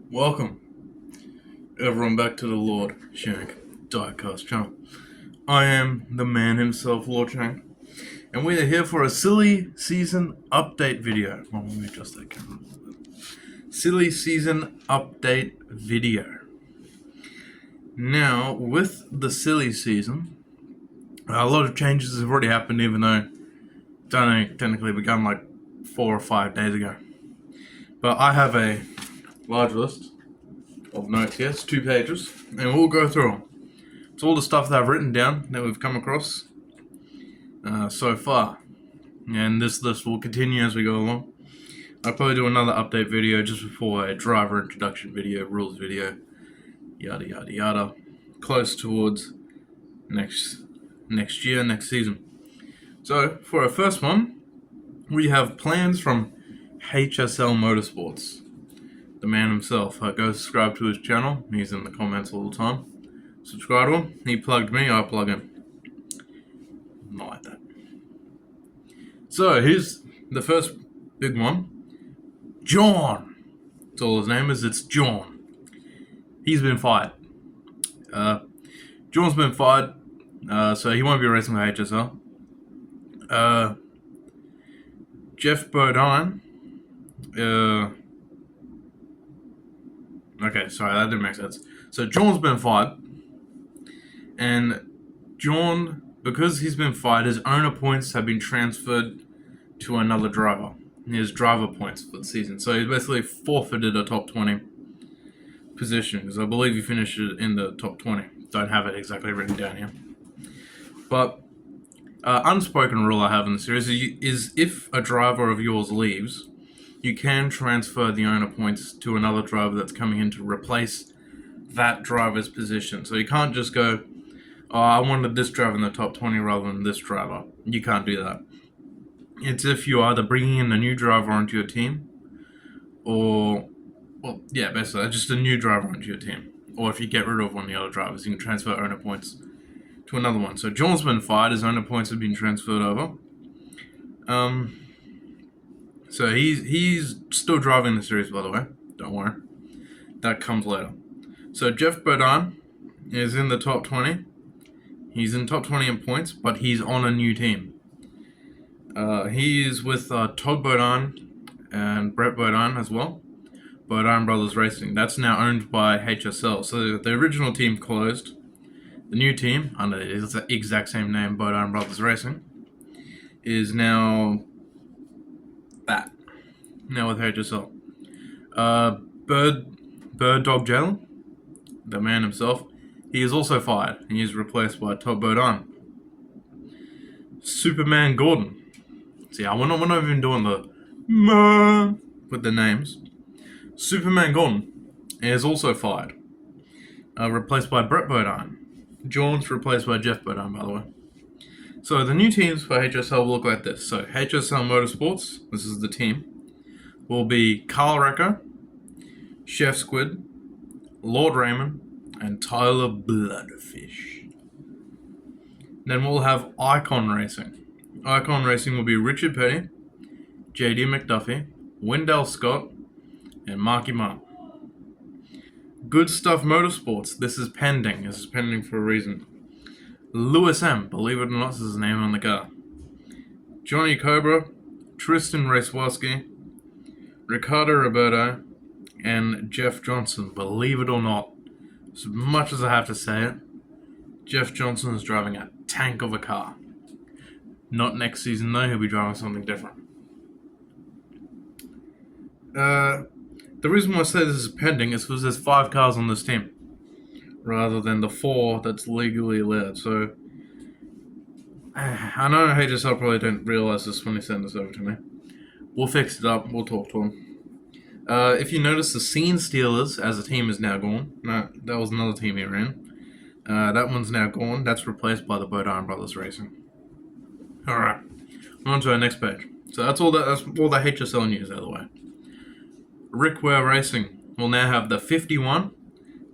Welcome, everyone, back to the Lord Shank Diecast channel. I am the man himself, Lord Shank, and we are here for a silly season update video. Oh, let me adjust that camera. Silly season update video. Now, with the silly season, a lot of changes have already happened, even though it only technically begun like 4 or 5 days ago. But I have a large list of notes here. It's 2 pages, and we'll go through them. It's all the stuff that I've written down that we've come across so far, and this list will continue as we go along. I'll probably do another update video just before a driver introduction video, rules video, yada yada yada, close towards next year, next season. So for our first one, we have plans from HSL Motorsports. The man himself. Go subscribe to his channel. He's in the comments all the time. Subscribe to him. He plugged me, I plug him. Not like that. So here's the first big one. John. That's all his name is. It's John. He's been fired. John's been fired, so he won't be racing for HSL. Jeff Bodine. Okay, sorry, that didn't make sense. So John's been fired, and John, because he's been fired, his owner points have been transferred to another driver. His driver points for the season. So he's basically forfeited a top 20 position, because I believe he finished it in the top 20. Don't have it exactly written down here. But unspoken rule I have in the series is if a driver of yours leaves, you can transfer the owner points to another driver that's coming in to replace that driver's position. So you can't just go, oh, I wanted this driver in the top 20 rather than this driver. You can't do that. It's if you're either bringing in a new driver onto your team, or, well, yeah, basically, just a new driver onto your team. Or if you get rid of one of the other drivers, you can transfer owner points to another one. So John's been fired, his owner points have been transferred over. So he's still driving the series, by the way. Don't worry. That comes later. So Jeff Bodine is in the top 20. He's in top 20 in points, but he's on a new team. He is with Todd Bodine and Brett Bodine as well. Bodine Brothers Racing. That's now owned by HSL. So the original team closed. The new team, under the exact same name, Bodine Brothers Racing, is now that. Now with HSL. Bird Dog Jalen, the man himself, he is also fired. He is replaced by Todd Bodine. Superman Gordon. See, we're not even doing the with the names. Superman Gordon is also fired. Replaced by Brett Bodine. John's replaced by Jeff Bodine, by the way. So the new teams for HSL will look like this. So HSL Motorsports, this is the team, will be Carl Recker, Chef Squid, Lord Raymond, and Tyler Bloodfish. Then we'll have Icon Racing. Icon Racing will be Richard Petty, JD McDuffie, Wendell Scott, and Marky Mark. Good Stuff Motorsports, this is pending. This is pending for a reason. Lewis M, believe it or not, this is his name on the car. Johnny Cobra, Tristan Racewalski, Ricardo Roberto, and Jeff Johnson. Believe it or not, as much as I have to say it, Jeff Johnson is driving a tank of a car. Not next season though, he'll be driving something different. The reason why I say this is pending is because there's 5 cars on this team, rather than the 4 that's legally allowed. So I know HSL probably don't realize this when they send this over to me. We'll fix it up. We'll talk to them. If you notice, the Scene Stealers as a team is now gone. No, that was another team he ran. That one's now gone. That's replaced by the Bodine Brothers Racing. All right, on to our next page. So that's all the HSL news out of the way. Rick Ware Racing will now have the 51,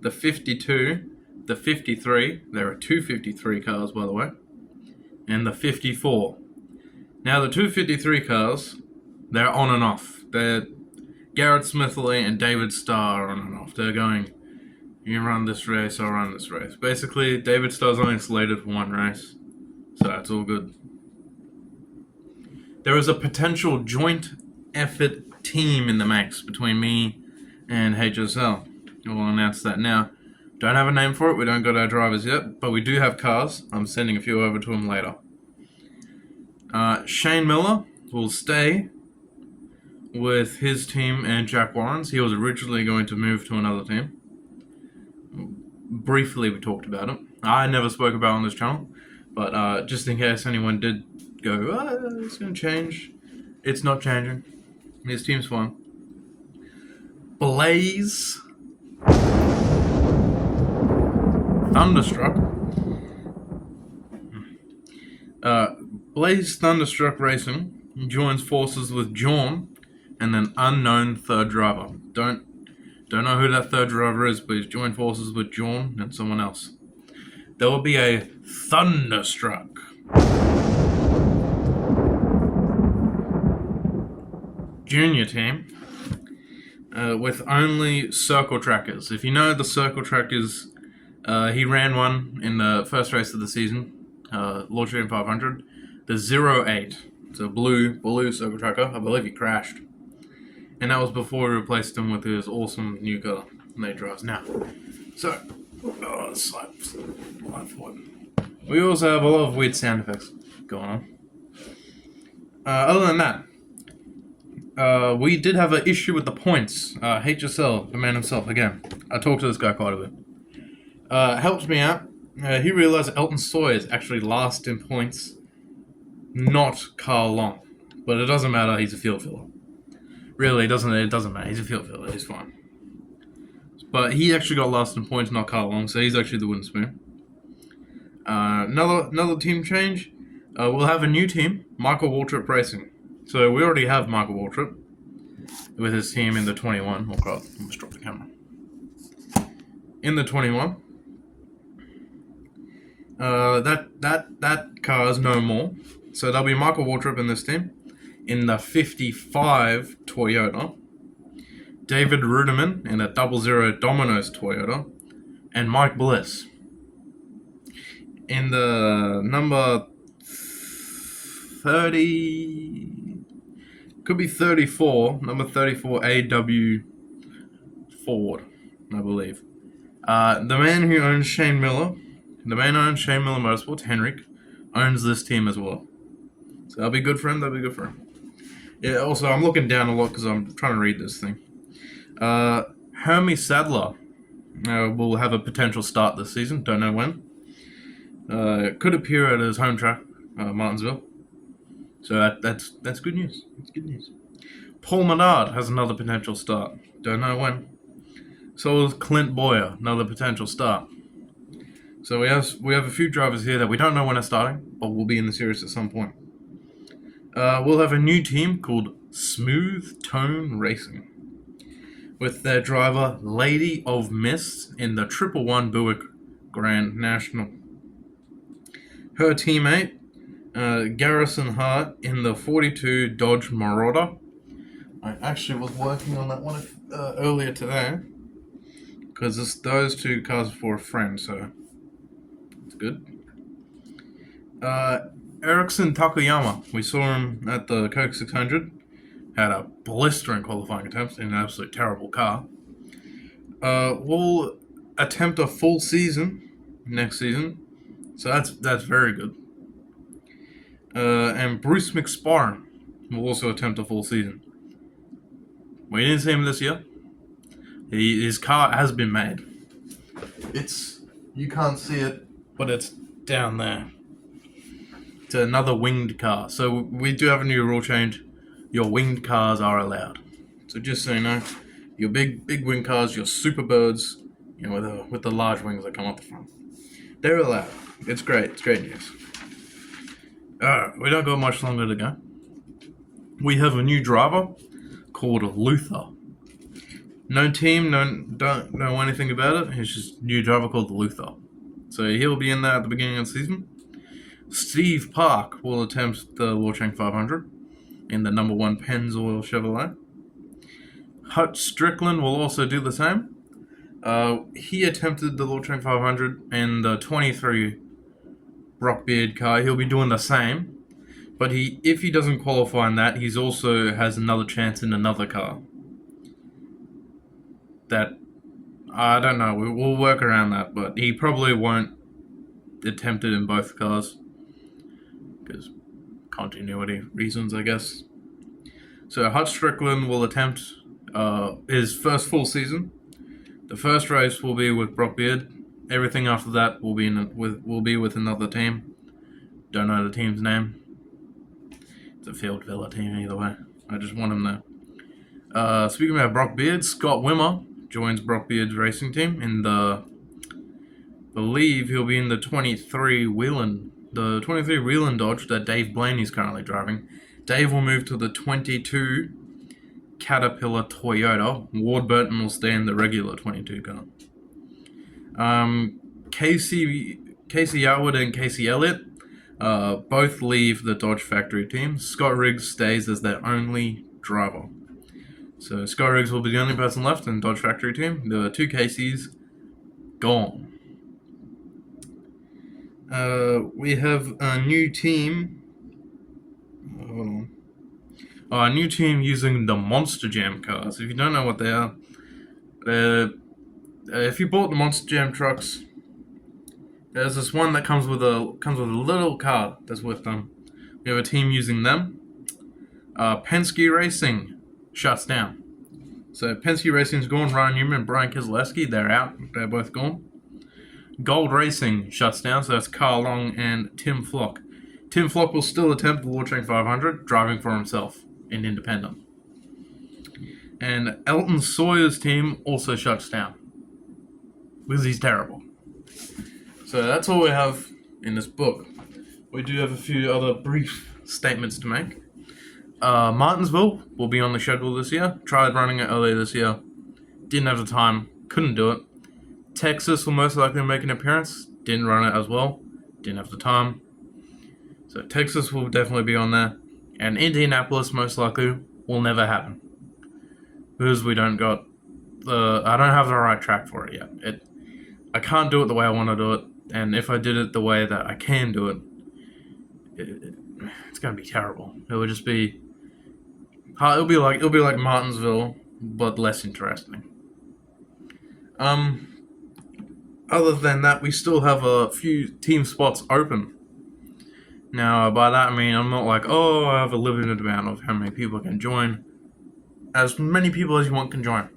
the 52, the 53. There are 2 53 cars, by the way, and the 54. Now the 253 cars, they're on and off. They're Garrett Smithley and David Starr on and off. They're going, you run this race, I'll run this race. Basically, David Starr's only slated for one race, so it's all good. There is a potential joint effort team in the mix between me and HSL. We'll announce that now. Don't have a name for it, we don't got our drivers yet, but we do have cars. I'm sending a few over to him later. Shane Miller will stay with his team and Jack Warren's. He was originally going to move to another team. Briefly, we talked about it. I never spoke about it on this channel, but just in case anyone did go, it's going to change. It's not changing. His team's fine. Blaze Thunderstruck. Blaze Thunderstruck Racing joins forces with John and an unknown third driver. Don't know who that third driver is, but he's joined forces with John and someone else. There will be a Thunderstruck junior team with only circle trackers. If you know the circle trackers, he ran one in the first race of the season, Launching 500. The 08. It's a blue circle tracker. I believe he crashed. And that was before we replaced him with his awesome new car that he drives now. So, slide forward. We also have a lot of weird sound effects going on. Other than that, we did have an issue with the points. HSL, the man himself, again. I talked to this guy quite a bit. Helped me out. He realized Elton Sawyer is actually last in points, not Carl Long. But it doesn't matter, he's a field filler. Really, it doesn't matter, he's a field filler, he's fine. But he actually got last in points, not Carl Long, so he's actually the wooden spoon. Another team change. We'll have a new team, Michael Waltrip Racing. So we already have Michael Waltrip with his team in the 21. Oh god, I almost dropped the camera. In the 21. That car is no more. So there'll be Michael Waltrip in this team. In the 55 Toyota. David Ruderman in a 00 Domino's Toyota. And Mike Bliss in the number 30, could be 34, number 34 AW Ford, I believe. The man who owns Shane Miller, Motorsports, Henrik, owns this team as well. So that'll be good for him, Yeah, also, I'm looking down a lot because I'm trying to read this thing. Hermie Sadler will have a potential start this season, don't know when. Could appear at his home track, Martinsville. So that's good news. That's good news. Paul Menard has another potential start. Don't know when. So is Clint Boyer, another potential start. So we have a few drivers here that we don't know when they're starting, but will be in the series at some point. We'll have a new team called Smooth Tone Racing, with their driver Lady of Mist in the 111 Buick Grand National. Her teammate, Garrison Hart, in the 42 Dodge Marauder. I actually was working on that one earlier today, because those two cars are for a friend, so it's good. Erickson Takayama, we saw him at the Coke 600, had a blistering qualifying attempt in an absolute terrible car. We'll attempt a full season next season, so that's very good. And Bruce McSparren will also attempt a full season. We didn't see him this year. His car has been made. You can't see it, but it's down there. It's another winged car. So we do have a new rule change. Your winged cars are allowed. So just so you know, your big wing cars, your Superbirds, with the large wings that come up the front, they're allowed. It's great. It's great news. We don't got much longer to go. We have a new driver called Luther. No team, don't know anything about it. It's just a new driver called Luther. So he'll be in there at the beginning of the season. Steve Park will attempt the Warchang 500 in the number 1 Pennzoil Chevrolet. Hutch Strickland will also do the same. He attempted the Lord Train 500 in the 23 Rockbeard car. He'll be doing the same. But if he doesn't qualify in that, he's also has another chance in another car. That, I don't know, we'll work around that, but he probably won't attempt it in both cars. Because continuity reasons, I guess. So Hutch Strickland will attempt his first full season. The first race will be with Brock Beard. Everything after that will be with another team. Don't know the team's name. It's a Field Villa team either way. I just want him there. Speaking about Brock Beard, Scott Wimmer joins Brock Beard's racing team in the. Believe he'll be in the 23 Whelan Dodge that Dave Blaney's currently driving. Dave will move to the 22 Caterpillar Toyota. Ward Burton will stay in the regular 22 car. Casey Atwood and Casey Elliott both leave the Dodge factory team. Scott Riggs stays as their only driver. So Scott Riggs will be the only person left in the Dodge factory team. The two Caseys gone. We have a new team. Hold on. A new team using the Monster Jam cars. If you don't know what they are, if you bought the Monster Jam trucks, there's this one that comes with a little car that's with them. We have a team using them. Penske Racing shuts down. So Penske Racing's gone. Ryan Newman and Brian Keselowski, they're out. They're both gone. Gold Racing shuts down, so that's Carl Long and Tim Flock. Tim Flock will still attempt the Lord Train 500, driving for himself in independent. And Elton Sawyer's team also shuts down, because he's terrible. So that's all we have in this book. We do have a few other brief statements to make. Martinsville will be on the schedule this year. Tried running it earlier this year. Didn't have the time. Couldn't do it. Texas will most likely make an appearance. Didn't run it as well. Didn't have the time. So Texas will definitely be on there. And Indianapolis most likely will never happen. Because I don't have the right track for it yet. I can't do it the way I want to do it. And if I did it the way that I can do it, it's going to be terrible. It would just be... It'll be like Martinsville, but less interesting. Other than that, we still have a few team spots open. Now, by that I mean I'm not like, I have a limited amount of how many people can join. As many people as you want can join.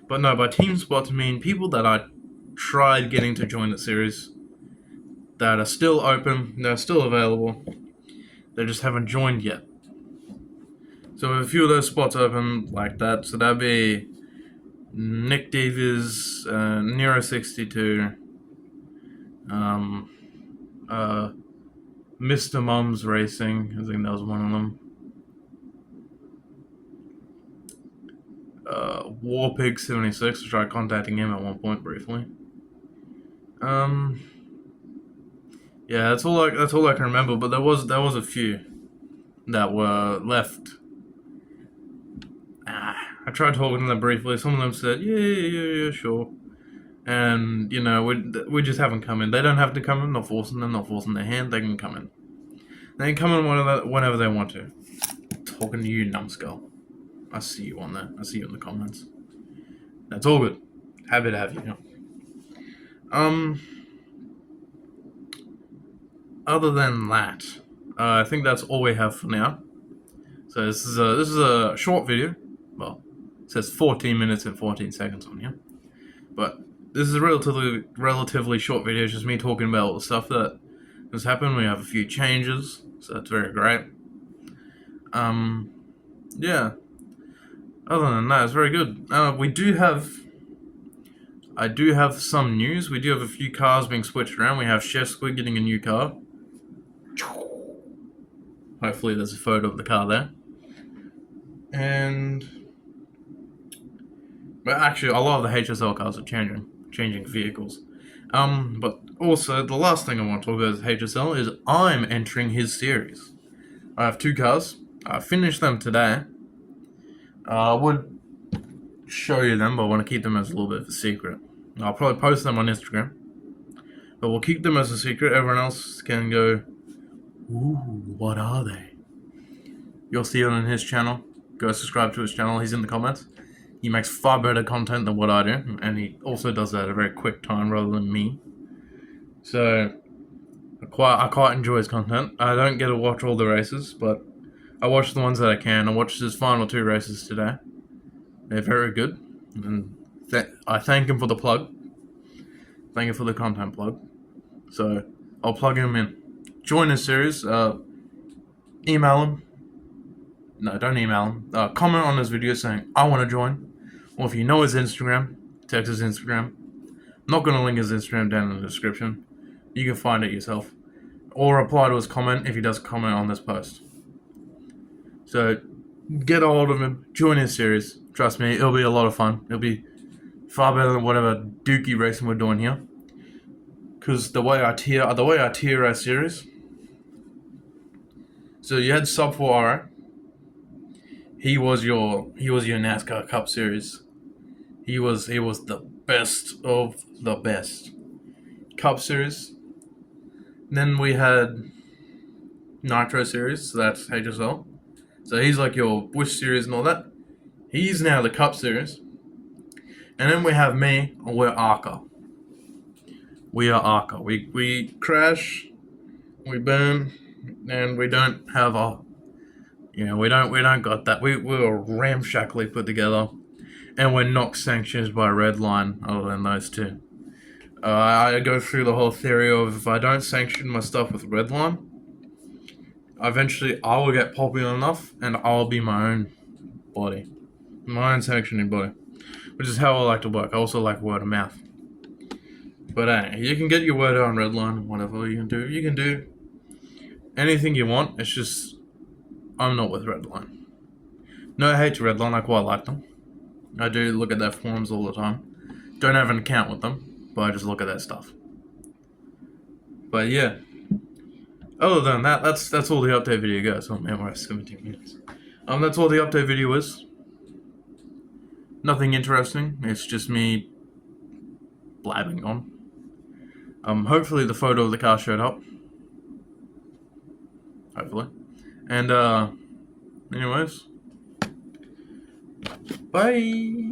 But no, by team spots I mean people that I tried getting to join the series that are still open, they're still available. They just haven't joined yet. So a few of those spots open like that. So that'd be Nick Davies, Nero62, Mr. Mums Racing, I think that was one of them. Warpig76, I tried contacting him at one point briefly. Yeah, that's all I can remember. But there was a few that were left. I tried talking to them briefly. Some of them said, yeah, sure. And, we just haven't come in. They don't have to come in. Not forcing them, not forcing their hand. They can come in. They can come in whenever they want to. Talking to you, numbskull. I see you on there. I see you in the comments. That's all good. Happy to have you. Other than that, I think that's all we have for now. So this is a short video. Well, it says 14 minutes and 14 seconds on here. But this is a relatively short video. It's just me talking about all the stuff that has happened. We have a few changes, so that's very great. Yeah. Other than that, it's very good. I do have some news. We do have a few cars being switched around. We have Chef Squid getting a new car. Hopefully there's a photo of the car there. But actually, a lot of the HSL cars are changing vehicles. But also, the last thing I want to talk about is HSL is I'm entering his series. I have two cars. I finished them today. I would show you them, but I want to keep them as a little bit of a secret. I'll probably post them on Instagram, but we'll keep them as a secret. Everyone else can go, ooh, what are they? You'll see it on his channel. Go subscribe to his channel. He's in the comments. He makes far better content than what I do, and he also does that at a very quick time rather than me. So I quite enjoy his content. I don't get to watch all the races, but I watch the ones that I can. I watched his final 2 races today. They're very good, and I thank him for the plug. Thank you for the content plug. So I'll plug him in. Join his series. Email him. No, don't email him. Comment on his video saying, I want to join. Or if you know his Instagram, text his Instagram. I'm not going to link his Instagram down in the description. You can find it yourself. Or reply to his comment if he does comment on this post. So, get a hold of him. Join his series. Trust me, it'll be a lot of fun. It'll be far better than whatever dookie racing we're doing here. Because the way I tier our series. So you had sub 4 RA. He was your NASCAR Cup Series. He was the best of the best. Cup Series. Then we had Nitro Series, so that's HSL. So he's like your Bush Series and all that. He's now the Cup Series. And then we have me, we're ARCA. We are ARCA. We crash, we burn, and we don't have a... we don't got that. We were ramshackly put together, and we're not sanctioned by Redline other than those 2. I go through the whole theory of if I don't sanction my stuff with Redline, eventually I will get popular enough, and I'll be my own body, my own sanctioning body, which is how I like to work. I also like word of mouth. But you can get your word out on Redline, whatever you can do. You can do anything you want. It's just I'm not with Redline. No hate to Redline, I quite like them. I do look at their forums all the time. Don't have an account with them, but I just look at their stuff. But yeah. Other than that, that's all the update video goes. Oh man, we're at 17 minutes. That's all the update video is. Nothing interesting. It's just me blabbing on. Hopefully the photo of the car showed up. Hopefully. And anyways. Bye.